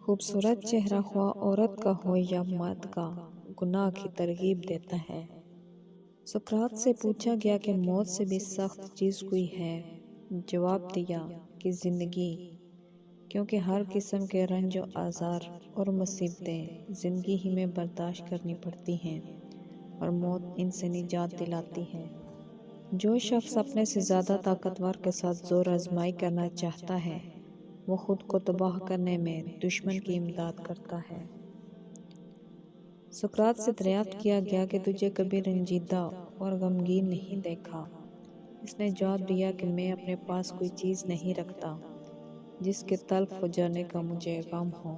خوبصورت چہرہ خواہ عورت کا ہو یا مرد کا، گناہ کی ترغیب دیتا ہے۔ سقراط سے پوچھا گیا کہ موت سے بھی سخت چیز کوئی ہے؟ جواب دیا کہ زندگی، کیونکہ ہر قسم کے رنج و آزار اور مصیبتیں زندگی ہی میں برداشت کرنی پڑتی ہیں، اور موت ان سے نجات دلاتی ہے۔ جو شخص اپنے سے زیادہ طاقتور کے ساتھ زور آزمائی کرنا چاہتا ہے، وہ خود کو تباہ کرنے میں دشمن کی امداد کرتا ہے۔ سقراط سے دریافت کیا گیا کہ تجھے کبھی رنجیدہ اور غمگین نہیں دیکھا؟ اس نے جواب دیا کہ میں اپنے پاس کوئی چیز نہیں رکھتا جس کے تلف ہو جانے کا مجھے غم ہو۔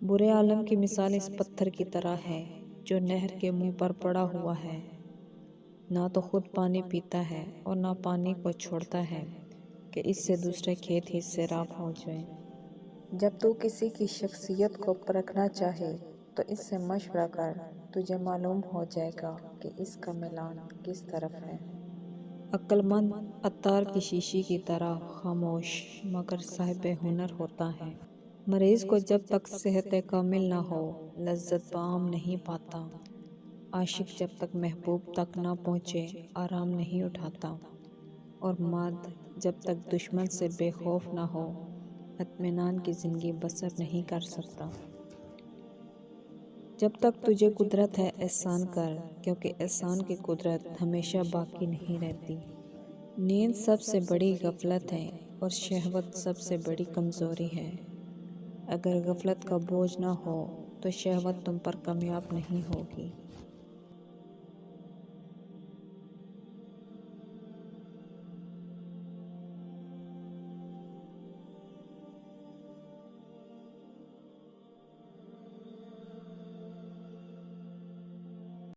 برے عالم کی مثال اس پتھر کی طرح ہے جو نہر کے منہ پر پڑا ہوا ہے، نہ تو خود پانی پیتا ہے اور نہ پانی کو چھوڑتا ہے کہ اس سے دوسرے کھیت ہی سیراب ہو جائیں۔ جب تو کسی کی شخصیت کو پرکھنا چاہے تو اس سے مشورہ کر، تجھے معلوم ہو جائے گا کہ اس کا میلان کس طرف ہے۔ عقل مند عطار کی شیشی کی طرح خاموش مگر صاحب ہنر ہوتا ہے۔ مریض کو جب تک صحت کامل نہ ہو لذت بعام نہیں پاتا۔ عاشق جب تک محبوب تک نہ پہنچے آرام نہیں اٹھاتا، اور مرد جب تک دشمن سے بے خوف نہ ہو اطمینان کی زندگی بسر نہیں کر سکتا۔ جب تک تجھے قدرت ہے احسان کر، کیونکہ احسان کی قدرت ہمیشہ باقی نہیں رہتی۔ نیند سب سے بڑی غفلت ہے اور شہوت سب سے بڑی کمزوری ہے۔ اگر غفلت کا بوجھ نہ ہو تو شہوت تم پر کامیاب نہیں ہوگی۔